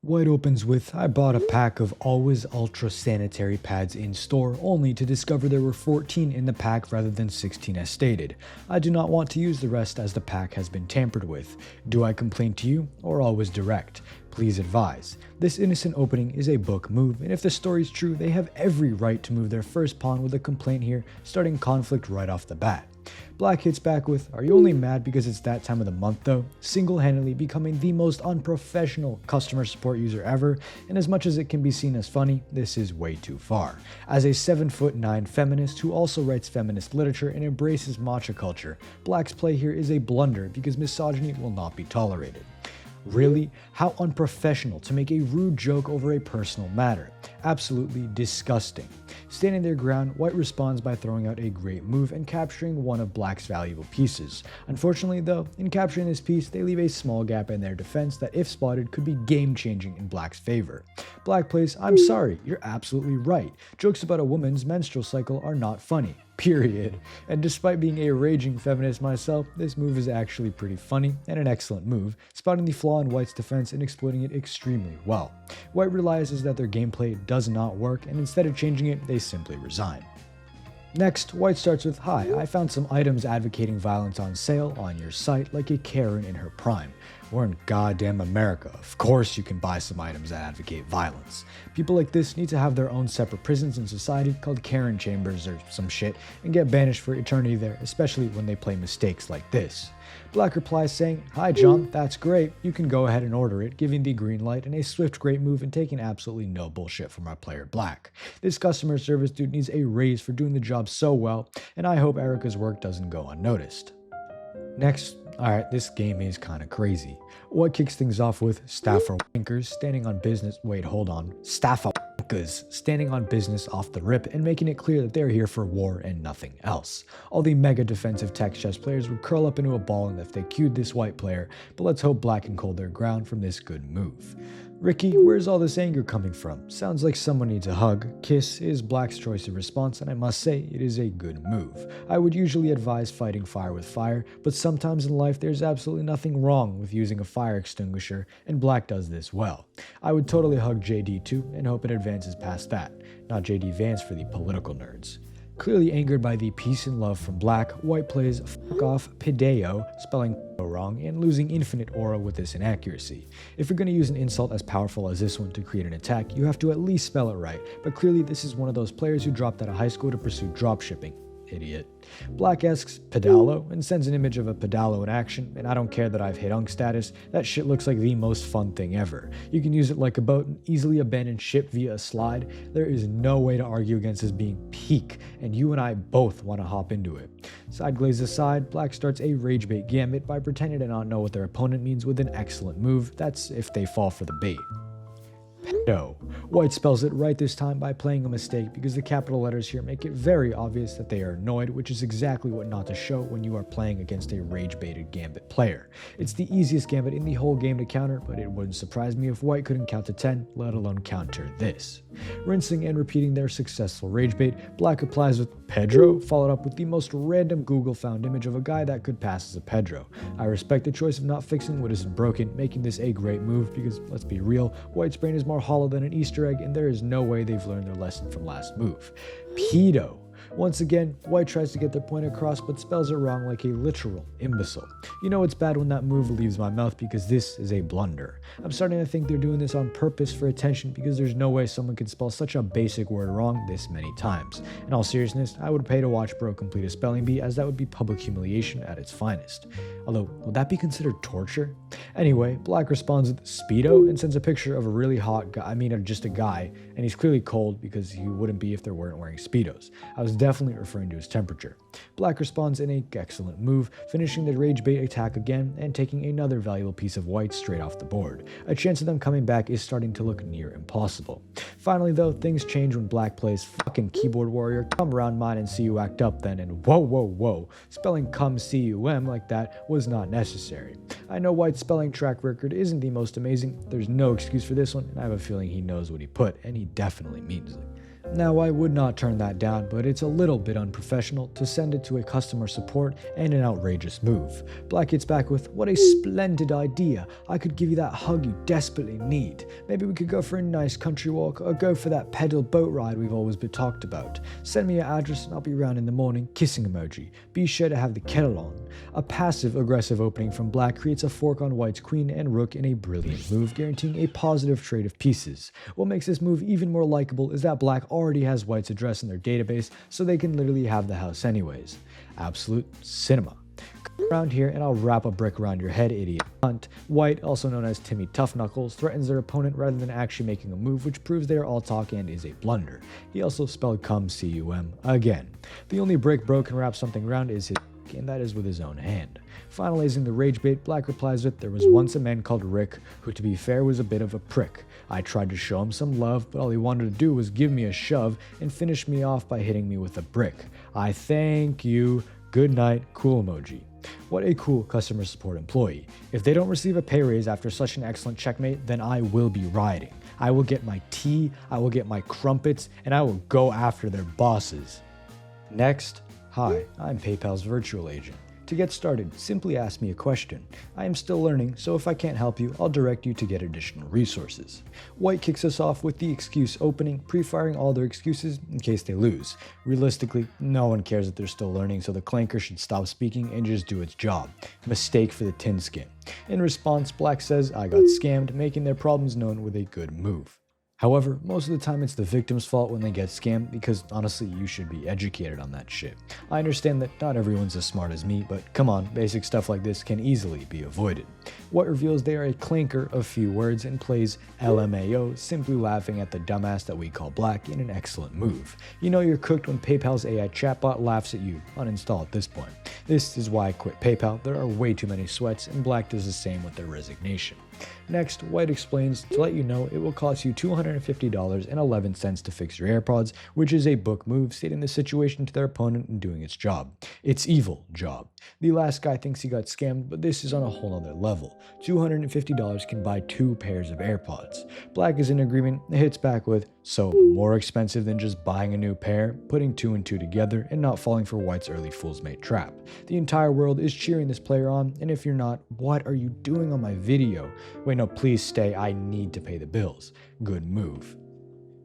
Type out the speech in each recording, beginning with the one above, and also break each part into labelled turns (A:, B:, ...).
A: White opens with, I bought a pack of Always Ultra sanitary pads in store only to discover there were 14 in the pack rather than 16 as stated. I do not want to use the rest as the pack has been tampered with. Do I complain to you or always direct? Please advise. This innocent opening is a book move, and if the story's true, they have every right to move their first pawn with a complaint here, starting conflict right off the bat. Black hits back with, are you only mad because it's that time of the month though? Single-handedly becoming the most unprofessional customer support user ever, and as much as it can be seen as funny, this is way too far. As a 7'9" feminist who also writes feminist literature and embraces matcha culture, Black's play here is a blunder because misogyny will not be tolerated. Really? How unprofessional to make a rude joke over a personal matter. Absolutely disgusting. Standing their ground, White responds by throwing out a great move and capturing one of Black's valuable pieces. Unfortunately though, in capturing this piece, they leave a small gap in their defense that if spotted could be game-changing in Black's favor. Black plays, I'm sorry, you're absolutely right. Jokes about a woman's menstrual cycle are not funny. Period. And despite being a raging feminist myself, this move is actually pretty funny and an excellent move, spotting the flaw in White's defense and exploiting it extremely well. White realizes that their gameplay does not work, and instead of changing it, they simply resign. Next, White starts with, hi, I found some items advocating violence on sale on your site like a Karen in her prime. We're in goddamn America. Of course you can buy some items that advocate violence. People like this need to have their own separate prisons in society called Karen chambers or some shit and get banished for eternity there, especially when they play mistakes like this. Black replies saying, hi John, that's great, you can go ahead and order it, giving the green light and a swift great move and taking absolutely no bullshit from our player Black. This customer service dude needs a raise for doing the job so well, and I hope Erica's work doesn't go unnoticed. Next, alright, this game is kinda crazy. What kicks things off with Staffer Wankers standing on business, Staffer Wankers standing on business off the rip and making it clear that they're here for war and nothing else. All the mega defensive text chess players would curl up into a ball if they cued this White player, but let's hope Black can hold their ground from this good move. Ricky, where's all this anger coming from? Sounds like someone needs a hug. Kiss is Black's choice of response, and I must say, it is a good move. I would usually advise fighting fire with fire, but sometimes in life there's absolutely nothing wrong with using a fire extinguisher, and Black does this well. I would totally hug JD too, and hope it advances past that. Not JD Vance for the political nerds. Clearly angered by the peace and love from Black, White plays fuck off Pideo, spelling wrong, and losing infinite aura with this inaccuracy. If you're going to use an insult as powerful as this one to create an attack, you have to at least spell it right, but clearly this is one of those players who dropped out of high school to pursue dropshipping. Idiot. Black asks pedalo and sends an image of a pedalo in action, and I don't care that I've hit unk status, that shit looks like the most fun thing ever. You can use it like a boat and easily abandon ship via a slide. There is no way to argue against this being peak, and you and I both want to hop into it. Side glaze aside, Black starts a rage bait gambit by pretending to not know what their opponent means with an excellent move. That's if they fall for the bait. Pedo. White spells it right this time by playing a mistake because the capital letters here make it very obvious that they are annoyed, which is exactly what not to show when you are playing against a rage-baited gambit player. It's the easiest gambit in the whole game to counter, but it wouldn't surprise me if White couldn't count to 10, let alone counter this. Rinsing and repeating their successful rage bait, Black replies with Pedro, followed up with the most random Google found image of a guy that could pass as a Pedro. I respect the choice of not fixing what isn't broken, making this a great move because, let's be real, White's brain is more hollow than an Easter egg, and there is no way they've learned their lesson from last move. Pedo. Once again, White tries to get their point across but spells it wrong like a literal imbecile. You know it's bad when that move leaves my mouth because this is a blunder. I'm starting to think they're doing this on purpose for attention because there's no way someone can spell such a basic word wrong this many times. In all seriousness, I would pay to watch bro complete a spelling bee as that would be public humiliation at its finest. Although, would that be considered torture? Anyway, Black responds with Speedo and sends a picture of a really hot guy, just a guy, and he's clearly cold because he wouldn't be if they weren't wearing Speedos. I was definitely referring to his temperature. Black responds in an excellent move, finishing the rage bait attack again and taking another valuable piece of White straight off the board. A chance of them coming back is starting to look near impossible. Finally though, things change when Black plays fucking keyboard warrior, come around mine and see you act up then, and whoa, spelling come cum like that was not necessary. I know White's spelling track record isn't the most amazing, there's no excuse for this one, and I have a feeling he knows what he put, and he definitely means it. Now, I would not turn that down, but it's a little bit unprofessional to send it to a customer support and an outrageous move. Black hits back with, "What a splendid idea. I could give you that hug you desperately need. Maybe we could go for a nice country walk or go for that pedal boat ride we've always been talked about. Send me your address and I'll be around in the morning." Kissing emoji. Be sure to have the kettle on. A passive-aggressive opening from Black creates a fork on White's queen and rook in a brilliant move, guaranteeing a positive trade of pieces. What makes this move even more likable is that Black already has White's address in their database, so they can literally have the house anyways. Absolute cinema. Come around here and I'll wrap a brick around your head, idiot cunt. White, also known as Timmy Tough Knuckles, threatens their opponent rather than actually making a move, which proves they are all talk and is a blunder. He also spelled cum C-U-M again. The only brick Bro can wrap something around is his and that is with his own hand. Finalizing the rage bait, Black replies with, "There was once a man called Rick, who to be fair was a bit of a prick. I tried to show him some love, but all he wanted to do was give me a shove and finish me off by hitting me with a brick. I thank you. Good night." Cool emoji. What a cool customer support employee. If they don't receive a pay raise after such an excellent checkmate, then I will be rioting. I will get my tea, I will get my crumpets, and I will go after their bosses. Next, hi, I'm PayPal's virtual agent. To get started, simply ask me a question. I am still learning, so if I can't help you, I'll direct you to get additional resources. White kicks us off with the excuse opening, pre-firing all their excuses in case they lose. Realistically, no one cares that they're still learning, so the clanker should stop speaking and just do its job. Mistake for the tin skin. In response, Black says, "I got scammed," making their problems known with a good move. However, most of the time it's the victim's fault when they get scammed, because honestly, you should be educated on that shit. I understand that not everyone's as smart as me, but come on, basic stuff like this can easily be avoided. White reveals they are a clanker of few words and plays LMAOOO, simply laughing at the dumbass that we call Black in an excellent move. You know you're cooked when PayPal's AI chatbot laughs at you. Uninstall at this point. This is why I quit PayPal. There are way too many sweats, and Black does the same with their resignation. Next, White explains, to let you know, it will cost you $250.11 to fix your AirPods, which is a book move, stating the situation to their opponent and doing its job. It's evil job. The last guy thinks he got scammed, but this is on a whole other level. $250 can buy 2 pairs of AirPods. Black is in agreement and hits back with, "So more expensive than just buying a new pair?" Putting 2 and 2 together and not falling for White's early fool's mate trap. The entire world is cheering this player on, and if you're not, what are you doing on my video? Wait, no, please stay, I need to pay the bills. Good move.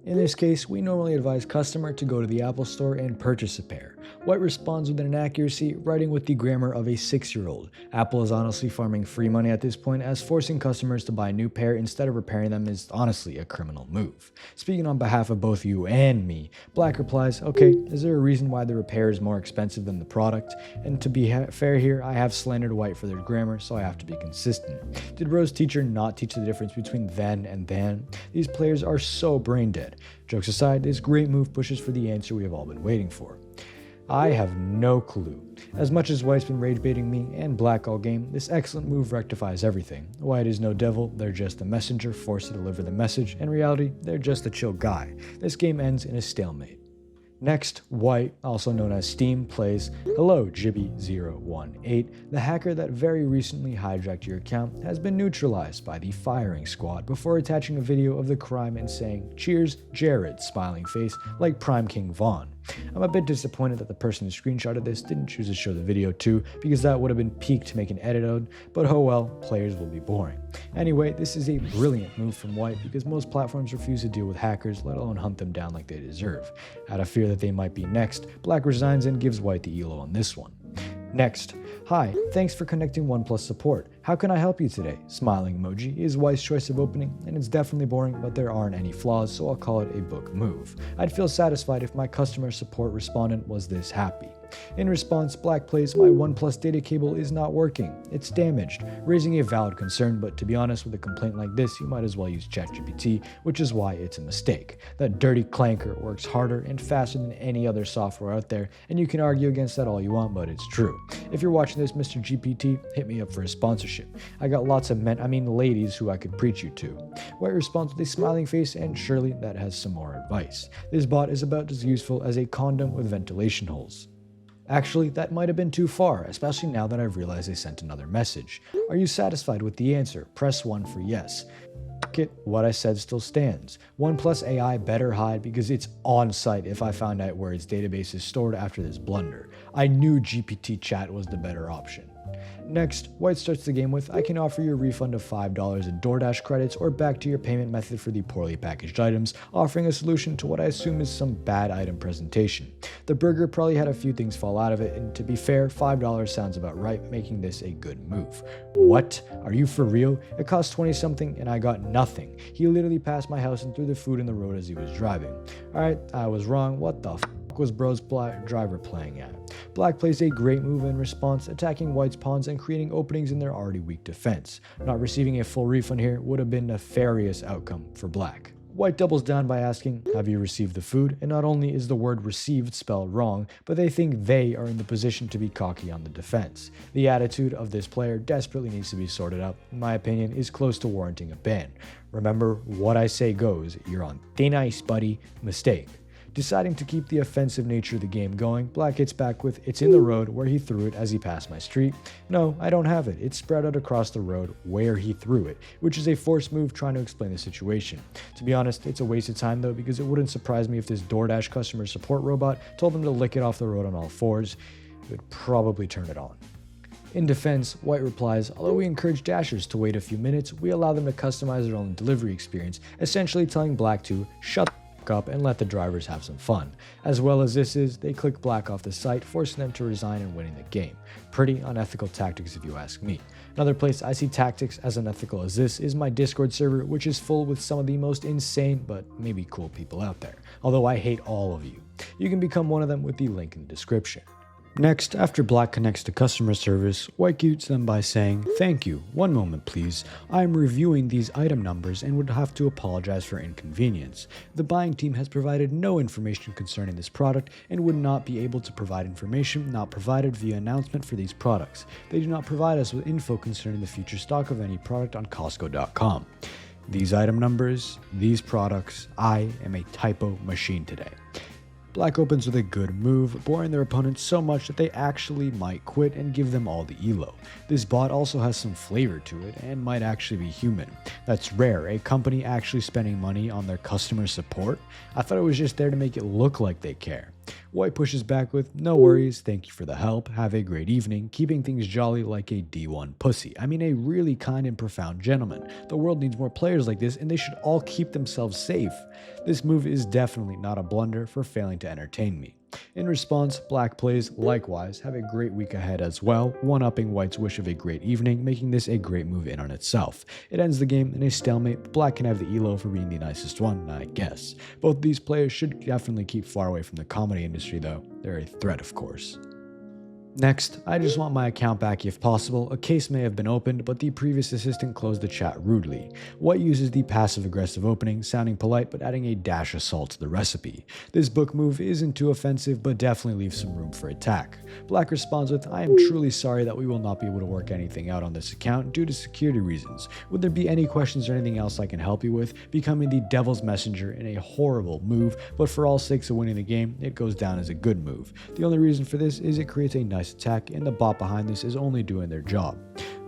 A: In this case, we normally advise customer to go to the Apple Store and purchase a pair. White responds with an inaccuracy, writing with the grammar of a 6-year-old. Apple is honestly farming free money at this point, as forcing customers to buy a new pair instead of repairing them is honestly a criminal move. Speaking on behalf of both you and me, Black replies, "Okay, is there a reason why the repair is more expensive than the product?" And to be fair here, I have slandered White for their grammar, so I have to be consistent. Did Bro's teacher not teach the difference between then and than? These players are so brain dead. Jokes aside, this great move pushes for the answer we have all been waiting for. I have no clue. As much as White's been rage baiting me and Black all game, this excellent move rectifies everything. White is no devil, they're just a messenger forced to deliver the message. In reality, they're just a chill guy. This game ends in a stalemate. Next, White, also known as Steam, plays Hello Jibby018. The hacker that very recently hijacked your account has been neutralized by the firing squad before attaching a video of the crime and saying, "Cheers, Jared," smiling face, like Prime King Vaughn. I'm a bit disappointed that the person who screenshotted this didn't choose to show the video too, because that would have been peak to make an edit of, but oh well, players will be boring. Anyway, this is a brilliant move from White because most platforms refuse to deal with hackers, let alone hunt them down like they deserve. Out of fear that they might be next, Black resigns and gives White the elo on this one. Next, hi, thanks for connecting OnePlus support. How can I help you today? Smiling emoji is White's choice of opening, and it's definitely boring, but there aren't any flaws, so I'll call it a book move. I'd feel satisfied if my customer support respondent was this happy. In response, Black plays, "My OnePlus data cable is not working. It's damaged," raising a valid concern, but to be honest, with a complaint like this, you might as well use ChatGPT, which is why it's a mistake. That dirty clanker works harder and faster than any other software out there, and you can argue against that all you want, but it's true. If you're watching this, Mr. GPT, hit me up for a sponsorship. I got lots of ladies who I could preach you to. White responds with a smiling face, and surely that has some more advice. This bot is about as useful as a condom with ventilation holes. Actually, that might have been too far, especially now that I've realized they sent another message. Are you satisfied with the answer? Press 1 for yes. F it, what I said still stands. OnePlus AI better hide because it's on site if I found out where its database is stored after this blunder. I knew GPT chat was the better option. Next, White starts the game with, I can offer you a refund of $5 in DoorDash credits or back to your payment method for the poorly packaged items, offering a solution to what I assume is some bad item presentation. The burger probably had a few things fall out of it, and to be fair, $5 sounds about right, making this a good move. What? Are you for real? It cost 20 something and I got nothing. He literally passed my house and threw the food in the road as he was driving. Alright, I was wrong. What the f was bro's driver playing at? Black plays a great move in response, attacking White's pawns and creating openings in their already weak defense. Not receiving a full refund here would have been a nefarious outcome for Black. White doubles down by asking, have you received the food? And not only is the word received spelled wrong, but they think they are in the position to be cocky on the defense. The attitude of this player desperately needs to be sorted out. In my opinion, is close to warranting a ban. Remember, what I say goes, you're on thin ice, buddy. Mistake. Deciding to keep the offensive nature of the game going, Black hits back with, it's in the road where he threw it as he passed my street. No, I don't have it. It's spread out across the road where he threw it, which is a forced move trying to explain the situation. To be honest, it's a waste of time though, because it wouldn't surprise me if this DoorDash customer support robot told them to lick it off the road on all fours. It would probably turn it on. In defense, White replies, although we encourage Dashers to wait a few minutes, we allow them to customize their own delivery experience, essentially telling Black to shut up and let the drivers have some fun. As well as this is, they click Black off the site, forcing them to resign and winning the game. Pretty unethical tactics if you ask me. Another place I see tactics as unethical as this is my Discord server, which is full with some of the most insane but maybe cool people out there. Although I hate all of you. You can become one of them with the link in the description. Next, after Black connects to customer service, White greets them by saying, thank you, one moment please, I am reviewing these item numbers and would have to apologize for inconvenience. The buying team has provided no information concerning this product and would not be able to provide information not provided via announcement for these products. They do not provide us with info concerning the future stock of any product on Costco.com. These item numbers, these products, I am a typo machine today. Black opens with a good move, boring their opponents so much that they actually might quit and give them all the elo. This bot also has some flavor to it and might actually be human. That's rare, a company actually spending money on their customer support? I thought it was just there to make it look like they care. White pushes back with, no worries, thank you for the help, have a great evening, keeping things jolly like a D1 pussy. I mean a really kind and profound gentleman. The world needs more players like this and they should all keep themselves safe. This move is definitely not a blunder for failing to entertain me. In response, Black plays, likewise, have a great week ahead as well, one-upping White's wish of a great evening, making this a great move in on itself. It ends the game in a stalemate, but Black can have the elo for being the nicest one, I guess. Both these players should definitely keep far away from the comedy industry though, they're a threat of course. Next, I just want my account back if possible. A case may have been opened, but the previous assistant closed the chat rudely. White uses the passive-aggressive opening, sounding polite but adding a dash of salt to the recipe. This book move isn't too offensive, but definitely leaves some room for attack. Black responds with, I am truly sorry that we will not be able to work anything out on this account due to security reasons. Would there be any questions or anything else I can help you with? Becoming the devil's messenger in a horrible move, but for all sakes of winning the game, it goes down as a good move. The only reason for this is it creates a nice attack and the bot behind this is only doing their job.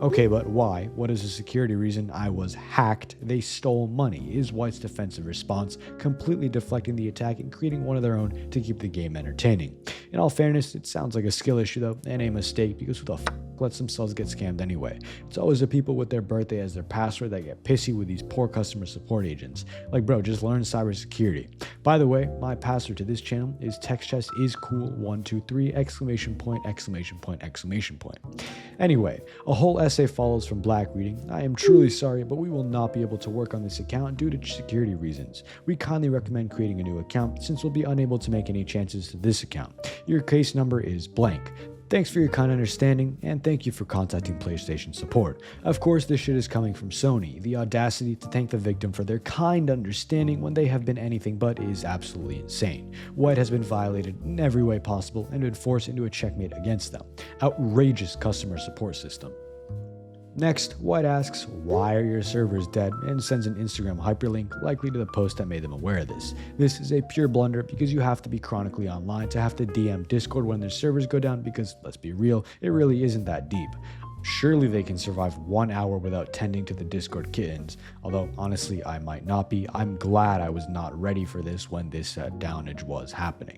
A: Okay, but why? What is the security reason? I was hacked. They stole money, is White's defensive response, completely deflecting the attack and creating one of their own to keep the game entertaining. In all fairness, it sounds like a skill issue though, and a mistake because who the f lets themselves get scammed anyway? It's always the people with their birthday as their password that get pissy with these poor customer support agents. Like bro, just learn cybersecurity. By the way, my password to this channel is textchestiscool123 exclamation point exclamation point exclamation point. Anyway, a whole essay follows from Black reading, I am truly sorry, but we will not be able to work on this account due to security reasons. We kindly recommend creating a new account since we'll be unable to make any changes to this account. Your case number is blank. Thanks for your kind understanding, and thank you for contacting PlayStation support. Of course, this shit is coming from Sony. The audacity to thank the victim for their kind understanding when they have been anything but is absolutely insane. White has been violated in every way possible and been forced into a checkmate against them. Outrageous customer support system. Next, White asks, why are your servers dead, and sends an Instagram hyperlink likely to the post that made them aware of this. This is a pure blunder because you have to be chronically online to have to DM Discord when their servers go down because, let's be real, it really isn't that deep. Surely they can survive 1 hour without tending to the Discord kittens, although honestly I might not be. I'm glad I was not ready for this when this downage was happening.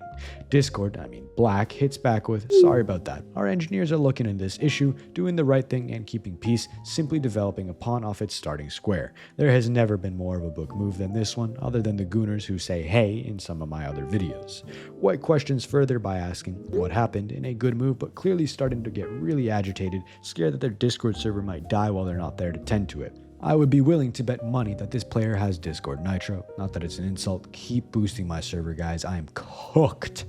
A: Discord, Black, hits back with, sorry about that. Our engineers are looking into this issue, doing the right thing and keeping peace, simply developing a pawn off its starting square. There has never been more of a book move than this one, other than the gooners who say hey in some of my other videos. White questions further by asking what happened in a good move, but clearly starting to get really agitated, scared that their Discord server might die while they're not there to tend to it. I would be willing to bet money that this player has Discord Nitro. Not that it's an insult. Keep boosting my server, guys. I am cooked.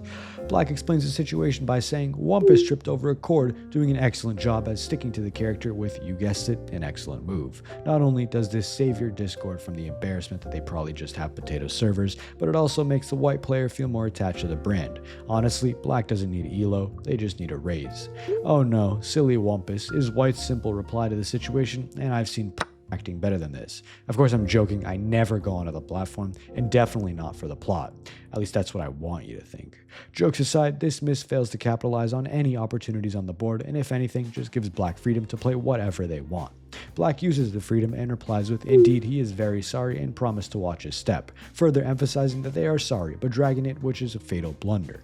A: Black explains the situation by saying Wumpus tripped over a cord, doing an excellent job at sticking to the character with, you guessed it, an excellent move. Not only does this save your Discord from the embarrassment that they probably just have potato servers, but it also makes the White player feel more attached to the brand. Honestly, Black doesn't need elo, they just need a raise. Oh no, silly Wumpus is White's simple reply to the situation, and I've seen acting better than this. Of course, I'm joking. I never go onto the platform, and definitely not for the plot. At least that's what I want you to think. Jokes aside, this miss fails to capitalize on any opportunities on the board, and if anything, just gives Black freedom to play whatever they want. Black uses the freedom and replies with, indeed, he is very sorry and promised to watch his step, further emphasizing that they are sorry, but dragging it, which is a fatal blunder.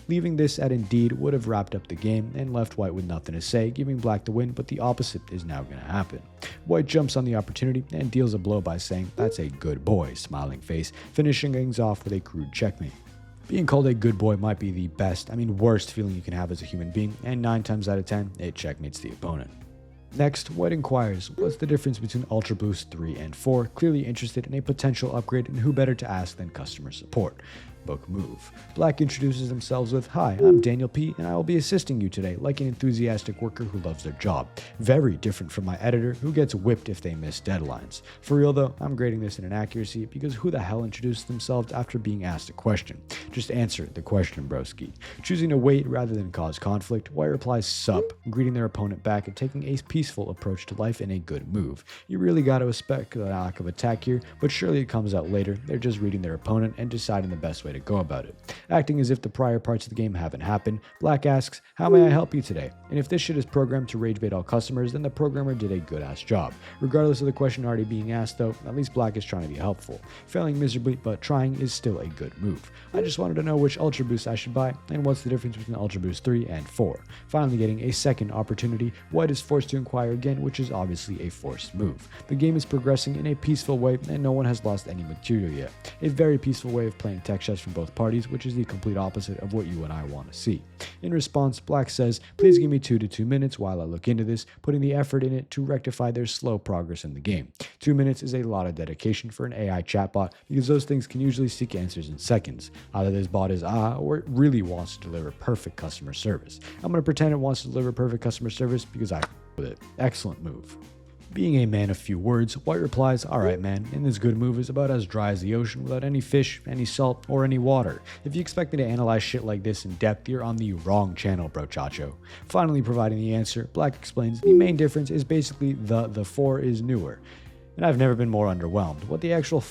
A: Leaving this at indeed would have wrapped up the game and left White with nothing to say, giving Black the win, but the opposite is now going to happen. White jumps on the opportunity and deals a blow by saying, that's a good boy, smiling face, finishing things off with a crude checkmate. Being called a good boy might be the worst feeling you can have as a human being, and 9 times out of 10, it checkmates the opponent. Next, White inquires, what's the difference between Ultra Boost 3 and 4, clearly interested in a potential upgrade, and who better to ask than customer support. Book move. Black introduces themselves with, hi, I'm Daniel P, and I will be assisting you today, like an enthusiastic worker who loves their job. Very different from my editor, who gets whipped if they miss deadlines. For real though, I'm grading this in an accuracy because who the hell introduced themselves after being asked a question? Just answer the question, broski. Choosing to wait rather than cause conflict, White replies sup, greeting their opponent back and taking a peaceful approach to life in a good move. You really gotta respect the lack of attack here, but surely it comes out later. They're just reading their opponent and deciding the best way to go about it. Acting as if the prior parts of the game haven't happened, Black asks, how may I help you today? And if this shit is programmed to rage bait all customers, then the programmer did a good ass job. Regardless of the question already being asked though, at least Black is trying to be helpful. Failing miserably, but trying is still a good move. I just wanted to know which Ultra Boost I should buy, and what's the difference between Ultra Boost 3 and 4. Finally getting a second opportunity, White is forced to inquire again, which is obviously a forced move. The game is progressing in a peaceful way, and no one has lost any material yet. A very peaceful way of playing tech chess from both parties, which is the complete opposite of what you and I want to see. In response, Black says, please give me 2 to 2 minutes while I look into this, putting the effort in it to rectify their slow progress in the game. 2 minutes is a lot of dedication for an AI chatbot because those things can usually seek answers in seconds. Either this bot is or it really wants to deliver perfect customer service. I'm going to pretend it wants to deliver perfect customer service because I with it. Excellent move. Being a man of few words, White replies, alright man, and this good move is about as dry as the ocean without any fish, any salt, or any water. If you expect me to analyze shit like this in depth, you're on the wrong channel, bro chacho. Finally providing the answer, Black explains, the main difference is basically the 4 is newer. And I've never been more underwhelmed. What the actual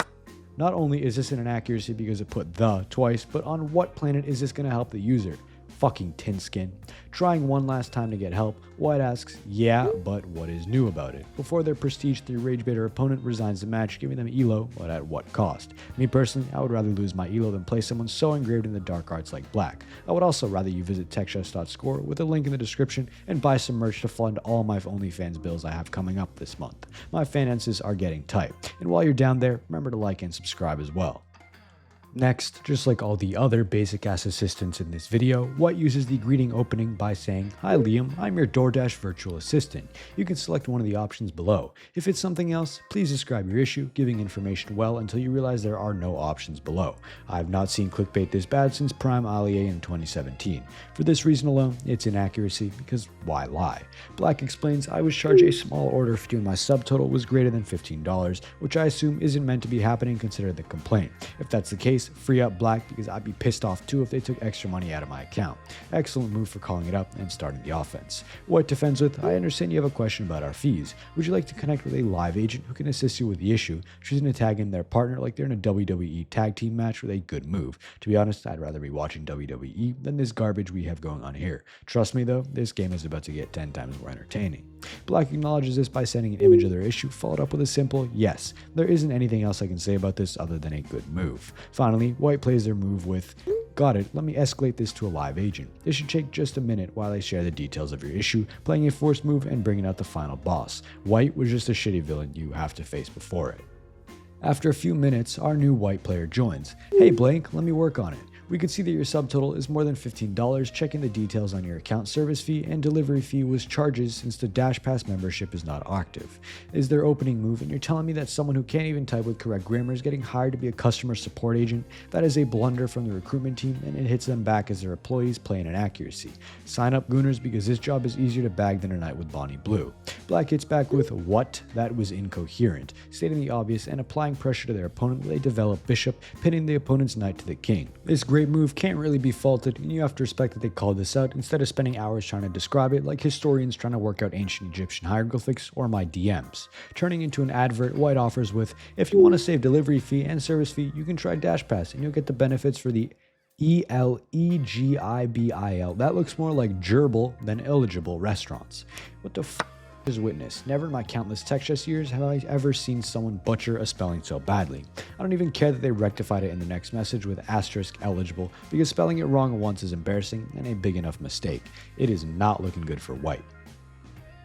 A: Not only is this an inaccuracy because it put the twice, but on what planet is this going to help the user? Fucking tin skin. Trying one last time to get help, White asks, yeah, but what is new about it? Before their prestige 3 rage baiter opponent resigns the match, giving them elo, but at what cost? Me personally, I would rather lose my elo than play someone so engraved in the dark arts like Black. I would also rather you visit techchess.score with a link in the description and buy some merch to fund all my OnlyFans bills I have coming up this month. My finances are getting tight, and while you're down there, remember to like and subscribe as well. Next, just like all the other basic ass assistants in this video, White uses the greeting opening by saying, hi Liam, I'm your DoorDash virtual assistant. You can select one of the options below. If it's something else, please describe your issue, giving information well until you realize there are no options below. I have not seen clickbait this bad since Prime Allier in 2017. For this reason alone, it's inaccuracy, because why lie? Black explains, I was charged a small order fee when my subtotal was greater than $15, which I assume isn't meant to be happening considering the complaint. If that's the case, case, free up Black because I'd be pissed off too if they took extra money out of my account. Excellent move for calling it up and starting the offense. White defends with, I understand you have a question about our fees. Would you like to connect with a live agent who can assist you with the issue, choosing to tag in their partner like they're in a WWE tag team match with a good move? To be honest, I'd rather be watching WWE than this garbage we have going on here. Trust me though, this game is about to get 10 times more entertaining. Black acknowledges this by sending an image of their issue, followed up with a simple yes. There isn't anything else I can say about this other than a good move. Finally, White plays their move with, got it, let me escalate this to a live agent. This should take just a minute while I share the details of your issue, playing a forced move and bringing out the final boss. White was just a shitty villain you have to face before it. After a few minutes, our new White player joins. Hey Blake, let me work on it. We can see that your subtotal is more than $15, checking the details on your account service fee and delivery fee was charges since the Dash Pass membership is not active. Is their opening move and you're telling me that someone who can't even type with correct grammar is getting hired to be a customer support agent? That is a blunder from the recruitment team and it hits them back as their employees play in inaccuracy. Sign up Gooners because this job is easier to bag than a night with Bonnie Blue. Black hits back with what? That was incoherent, stating the obvious and applying pressure to their opponent with a developed bishop, pinning the opponent's knight to the king. This great move can't really be faulted and you have to respect that they called this out instead of spending hours trying to describe it like historians trying to work out ancient Egyptian hieroglyphics or my DMs. Turning into an advert, White offers with, if you want to save delivery fee and service fee, you can try Dash Pass and you'll get the benefits for the ELEGIBIL. That looks more like gerbil than eligible restaurants. What the f is witness? Never in my countless TextJS years have I ever seen someone butcher a spelling so badly. I don't even care that they rectified it in the next message with asterisk eligible because spelling it wrong once is embarrassing and a big enough mistake. It is not looking good for White.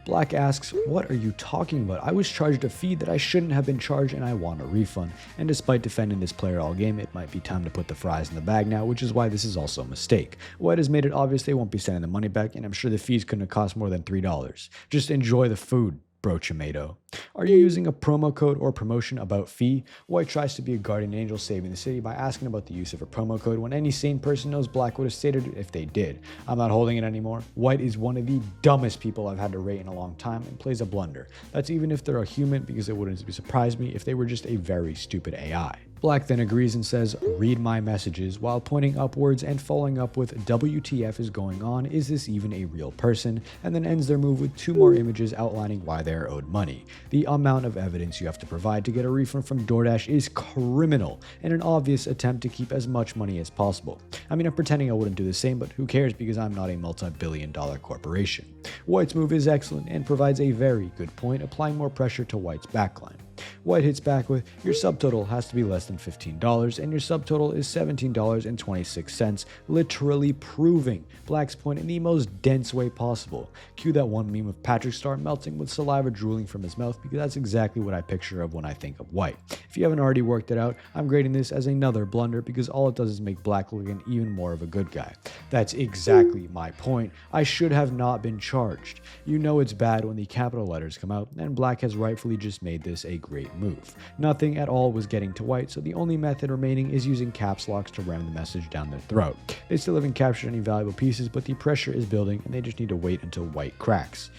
A: Black asks, what are you talking about? I was charged a fee that I shouldn't have been charged and I want a refund. And despite defending this player all game, it might be time to put the fries in the bag now, which is why this is also a mistake. White has made it obvious they won't be sending the money back and I'm sure the fees couldn't have cost more than $3. Just enjoy the food, bro tomato. Are you using a promo code or promotion about fee? White tries to be a guardian angel saving the city by asking about the use of a promo code when any sane person knows Black would have stated it if they did. I'm not holding it anymore. White is one of the dumbest people I've had to rate in a long time and plays a blunder. That's even if they're a human because it wouldn't surprise me if they were just a very stupid AI. Black then agrees and says, read my messages, while pointing upwards and following up with WTF is going on, is this even a real person? And then ends their move with 2 more images outlining why they are owed money. The amount of evidence you have to provide to get a refund from DoorDash is criminal and an obvious attempt to keep as much money as possible. I mean, I'm pretending I wouldn't do the same, but who cares because I'm not a multi-billion-dollar corporation. White's move is excellent and provides a very good point, applying more pressure to White's backline. White hits back with, your subtotal has to be less than $15 and your subtotal is $17.26, literally proving Black's point in the most dense way possible. Cue that one meme of Patrick Star melting with saliva drooling from his mouth because that's exactly what I picture of when I think of White. If you haven't already worked it out, I'm grading this as another blunder because all it does is make Black look like even more of a good guy. That's exactly my point. I should have not been charged. You know it's bad when the capital letters come out, and Black has rightfully just made this a great move. Nothing at all was getting to White, so the only method remaining is using caps locks to ram the message down their throat. They still haven't captured any valuable pieces, but the pressure is building and they just need to wait until White cracks.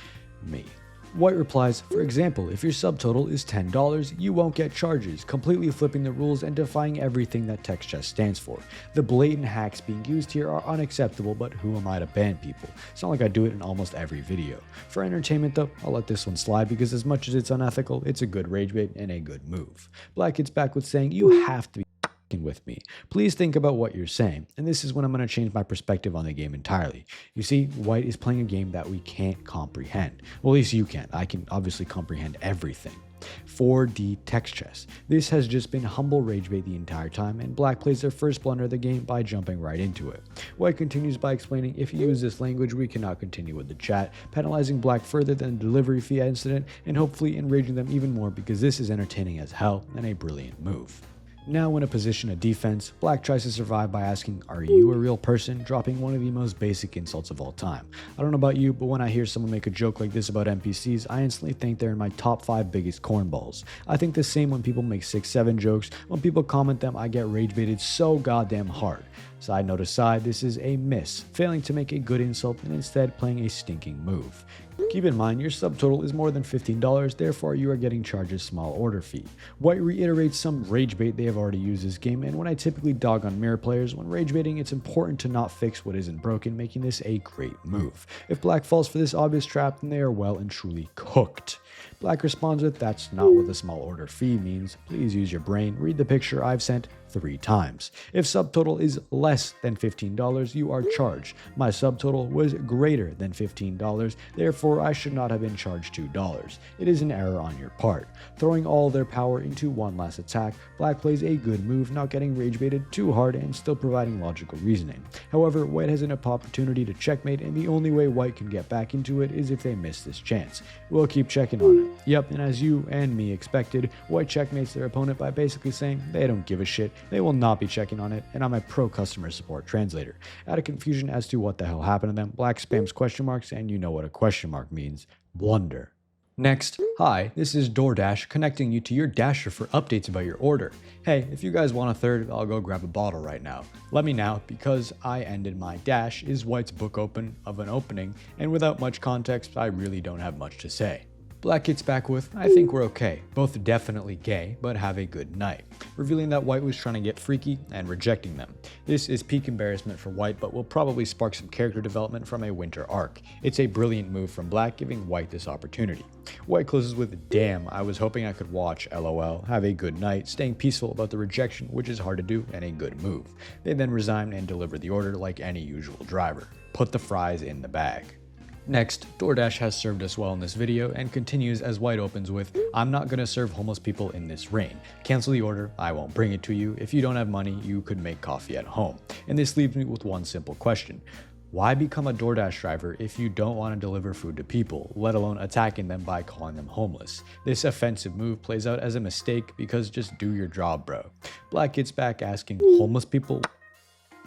A: Me. White replies, for example, if your subtotal is $10, you won't get charges, completely flipping the rules and defying everything that TextJS stands for. The blatant hacks being used here are unacceptable, but who am I to ban people? It's not like I do it in almost every video. For entertainment though, I'll let this one slide because as much as it's unethical, it's a good rage bait and a good move. Black gets back with saying, you have to be with me. Please think about what you're saying, and this is when I'm going to change my perspective on the game entirely. You see, White is playing a game that we can't comprehend. Well, at least you can. I can obviously comprehend everything. 4D TextJS. This has just been humble rage bait the entire time, and Black plays their first blunder of the game by jumping right into it. White continues by explaining, if you use this language, we cannot continue with the chat, penalizing Black further than the delivery fee incident, and hopefully enraging them even more because this is entertaining as hell and a brilliant move. Now in a position of defense, Black tries to survive by asking, are you a real person? Dropping one of the most basic insults of all time. I don't know about you, but when I hear someone make a joke like this about NPCs, I instantly think they're in my top 5 biggest cornballs. I think the same when people make 6-7 jokes. When people comment them, I get rage baited so goddamn hard. Side note aside, this is a miss, failing to make a good insult and instead playing a stinking move. Keep in mind, your subtotal is more than $15, therefore you are getting charged a small order fee. White reiterates some rage bait they have already used this game, and when I typically dog on mirror players, when rage baiting it's important to not fix what isn't broken, making this a great move. If Black falls for this obvious trap, then they are well and truly cooked. Black responds with, "That's not what the small order fee means. Please use your brain, read the picture I've sent 3 times. If subtotal is less than $15, you are charged. My subtotal was greater than $15, therefore I should not have been charged $2. It is an error on your part." Throwing all their power into one last attack, Black plays a good move, not getting rage baited too hard and still providing logical reasoning. However, White has an opportunity to checkmate, and the only way White can get back into it is if they miss this chance. We'll keep checking on it. Yep, and as you and me expected, White checkmates their opponent by basically saying they don't give a shit, they will not be checking on it, and I'm a pro customer support translator. Out of confusion as to what the hell happened to them, Black spams question marks, and you know what a question mark means. Blunder. Next, hi, this is DoorDash connecting you to your Dasher for updates about your order. Hey, if you guys want a third, I'll go grab a bottle right now. Let me now, because I ended my dash is White's book open of an opening, and without much context, I really don't have much to say. Black gets back with, "I think we're okay, both definitely gay, but have a good night," revealing that White was trying to get freaky and rejecting them. This is peak embarrassment for White, but will probably spark some character development from a winter arc. It's a brilliant move from Black, giving White this opportunity. White closes with, "Damn, I was hoping I could watch, lol, have a good night," staying peaceful about the rejection, which is hard to do and a good move. They then resign and deliver the order like any usual driver. Put the fries in the bag. Next, DoorDash has served us well in this video and continues as White opens with, "I'm not gonna serve homeless people in this rain. Cancel the order, I won't bring it to you. If you don't have money, you could make coffee at home." And this leaves me with one simple question. Why become a DoorDash driver if you don't want to deliver food to people, let alone attacking them by calling them homeless? This offensive move plays out as a mistake because just do your job, bro. Black gets back asking, "Homeless people?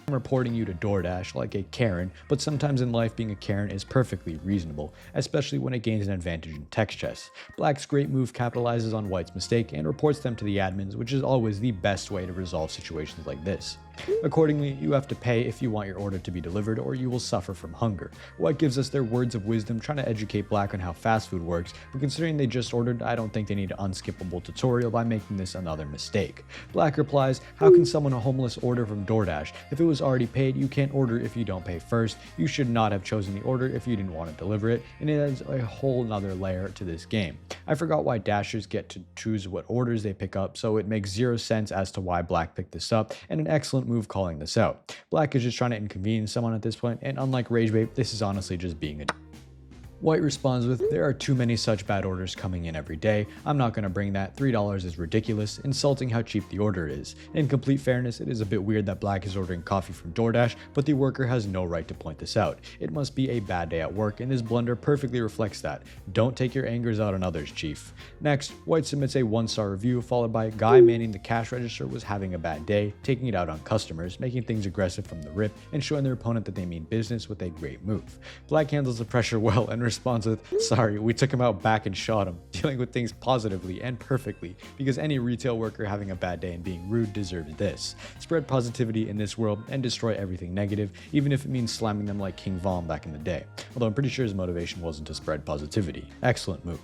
A: I'm reporting you to DoorDash like a Karen, but sometimes in life being a Karen is perfectly reasonable, especially when it gains an advantage in text chess." Black's great move capitalizes on White's mistake and reports them to the admins, which is always the best way to resolve situations like this. Accordingly, you have to pay if you want your order to be delivered, or you will suffer from hunger. White gives us their words of wisdom, trying to educate Black on how fast food works, but considering they just ordered, I don't think they need an unskippable tutorial by making this another mistake. Black replies, "How can someone homeless order from DoorDash? If it was already paid, you can't order if you don't pay first. You should not have chosen the order if you didn't want to deliver it," and it adds a whole nother layer to this game. I forgot why Dashers get to choose what orders they pick up, so it makes zero sense as to why Black picked this up, and an excellent move calling this out. Black is just trying to inconvenience someone at this point, and unlike Rage Bait, this is honestly just being a White responds with, "There are too many such bad orders coming in every day. I'm not going to bring that. $3 is ridiculous, insulting how cheap the order is." In complete fairness, it is a bit weird that Black is ordering coffee from DoorDash, but the worker has no right to point this out. It must be a bad day at work, and this blunder perfectly reflects that. Don't take your angers out on others, chief. Next, White submits a 1-star review, followed by, "Guy manning the cash register was having a bad day, taking it out on customers, making things aggressive from the rip, and showing their opponent that they mean business with a great move." Black handles the pressure well and responds with, "Sorry, we took him out back and shot him," dealing with things positively and perfectly, because any retail worker having a bad day and being rude deserves this. Spread positivity in this world and destroy everything negative, even if it means slamming them like King Von back in the day. Although I'm pretty sure his motivation wasn't to spread positivity. Excellent move.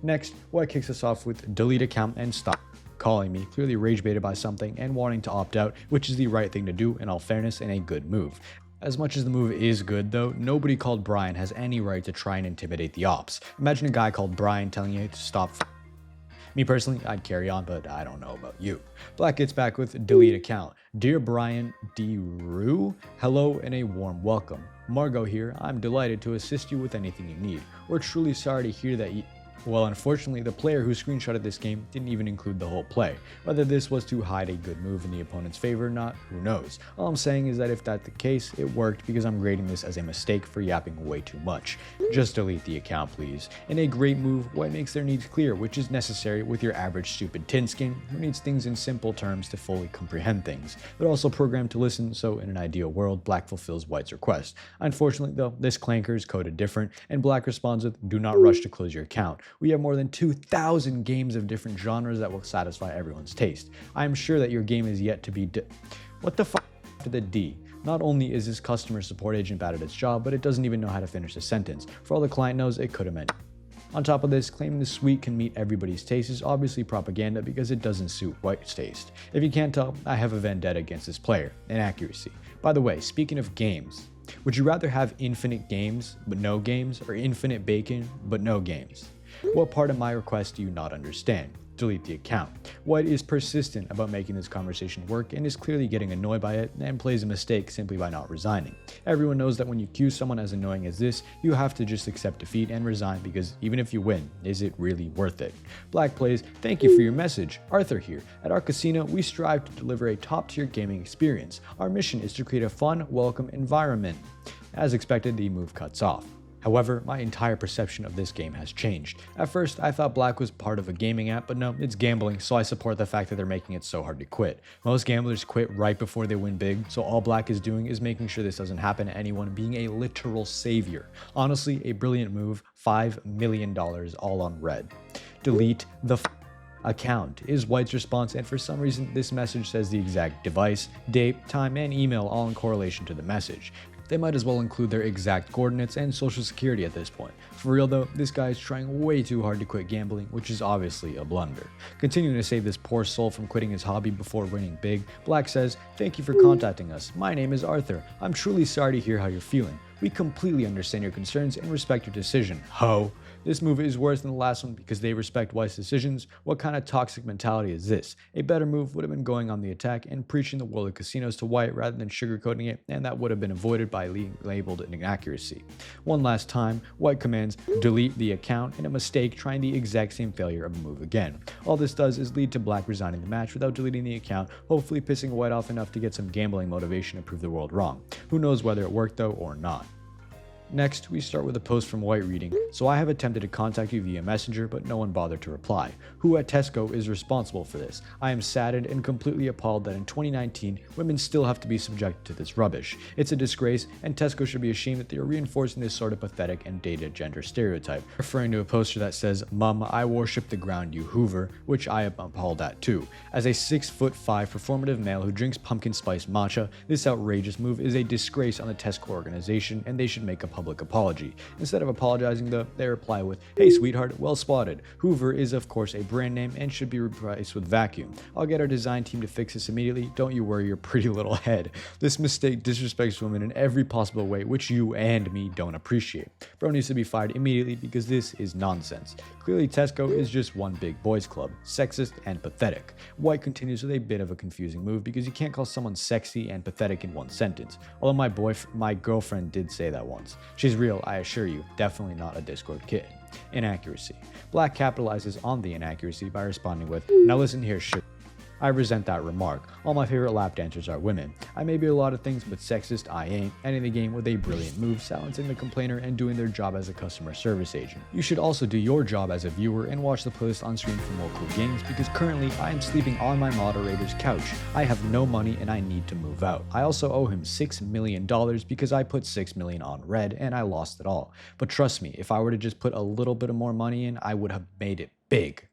A: Next, White kicks us off with, "Delete account and stop calling me," clearly rage baited by something and wanting to opt out, which is the right thing to do in all fairness and a good move. As much as the move is good though, nobody called Brian has any right to try and intimidate the ops. Imagine a guy called Brian telling you to stop. Me personally, I'd carry on, but I don't know about you. Black gets back with, "Delete account. Dear Brian D. Rue, hello and a warm welcome. Margot here. I'm delighted to assist you with anything you need. We're truly sorry to hear that Well, unfortunately, the player who screenshotted this game didn't even include the whole play. Whether this was to hide a good move in the opponent's favor or not, who knows. All I'm saying is that if that's the case, it worked because I'm grading this as a mistake for yapping way too much. Just delete the account, please. In a great move, White makes their needs clear, which is necessary with your average stupid tin skin who needs things in simple terms to fully comprehend things. They're also programmed to listen, so in an ideal world, Black fulfills White's request. Unfortunately though, this clanker is coded different, and Black responds with, "Do not rush to close your account. We have more than 2,000 games of different genres that will satisfy everyone's taste. I am sure that your game is yet to be what the fuck after the D? Not only is this customer support agent bad at its job, but it doesn't even know how to finish a sentence. For all the client knows, it could have meant. On top of this, claiming the sweet can meet everybody's taste is obviously propaganda because it doesn't suit White's taste. If you can't tell, I have a vendetta against this player. Inaccuracy. By the way, speaking of games, would you rather have infinite games but no games, or infinite bacon but no games? What part of my request do you not understand? Delete the account. White is persistent about making this conversation work and is clearly getting annoyed by it and plays a mistake simply by not resigning. Everyone knows that when you accuse someone as annoying as this, you have to just accept defeat and resign because even if you win, is it really worth it? Black plays, thank you for your message. Arthur here. At our casino, we strive to deliver a top-tier gaming experience. Our mission is to create a fun, welcome environment. As expected, the move cuts off. However, my entire perception of this game has changed. At first, I thought Black was part of a gaming app, but no, it's gambling, so I support the fact that they're making it so hard to quit. Most gamblers quit right before they win big, so all Black is doing is making sure this doesn't happen to anyone, being a literal savior. Honestly, a brilliant move, $5 million all on red. Delete the account is White's response, and for some reason this message says the exact device, date, time, and email all in correlation to the message. They might as well include their exact coordinates and social security at this point. For real though, this guy is trying way too hard to quit gambling, which is obviously a blunder. Continuing to save this poor soul from quitting his hobby before winning big, Black says, thank you for contacting us. My name is Arthur. I'm truly sorry to hear how you're feeling. We completely understand your concerns and respect your decision. Ho! This move is worse than the last one because they respect White's decisions. What kind of toxic mentality is this? A better move would have been going on the attack and preaching the world of casinos to White rather than sugarcoating it, and that would have been avoided by labeled an inaccuracy. One last time, White commands delete the account in a mistake, trying the exact same failure of a move again. All this does is lead to Black resigning the match without deleting the account, hopefully pissing White off enough to get some gambling motivation to prove the world wrong. Who knows whether it worked though or not. Next, we start with a post from White reading, so I have attempted to contact you via Messenger, but no one bothered to reply. Who at Tesco is responsible for this? I am saddened and completely appalled that in 2019, women still have to be subjected to this rubbish. It's a disgrace, and Tesco should be ashamed that they are reinforcing this sort of pathetic and dated gender stereotype. Referring to a poster that says, Mum, I worship the ground you hoover, which I am appalled at too. As a 6'5" performative male who drinks pumpkin spice matcha, this outrageous move is a disgrace on the Tesco organization, and they should make a public apology. Instead of apologizing though, they reply with, hey sweetheart, well spotted. Hoover is of course a brand name and should be replaced with vacuum. I'll get our design team to fix this immediately, don't you worry your pretty little head. This mistake disrespects women in every possible way, which you and me don't appreciate. Bro needs to be fired immediately because this is nonsense. Clearly Tesco is just one big boys club, sexist and pathetic. White continues with a bit of a confusing move because you can't call someone sexy and pathetic in one sentence, although my girlfriend did say that once. She's real, I assure you, definitely not a Discord kid. Inaccuracy. Black capitalizes on the inaccuracy by responding with, now listen here, shit. I resent that remark. All my favorite lap dancers are women. I may be a lot of things, but sexist I ain't. Ending the game with a brilliant move, silencing the complainer and doing their job as a customer service agent. You should also do your job as a viewer and watch the playlist on screen for more cool games because currently I am sleeping on my moderator's couch. I have no money and I need to move out. I also owe him $6 million because I put $6 million on red and I lost it all. But trust me, if I were to just put a little bit of more money in, I would have made it big.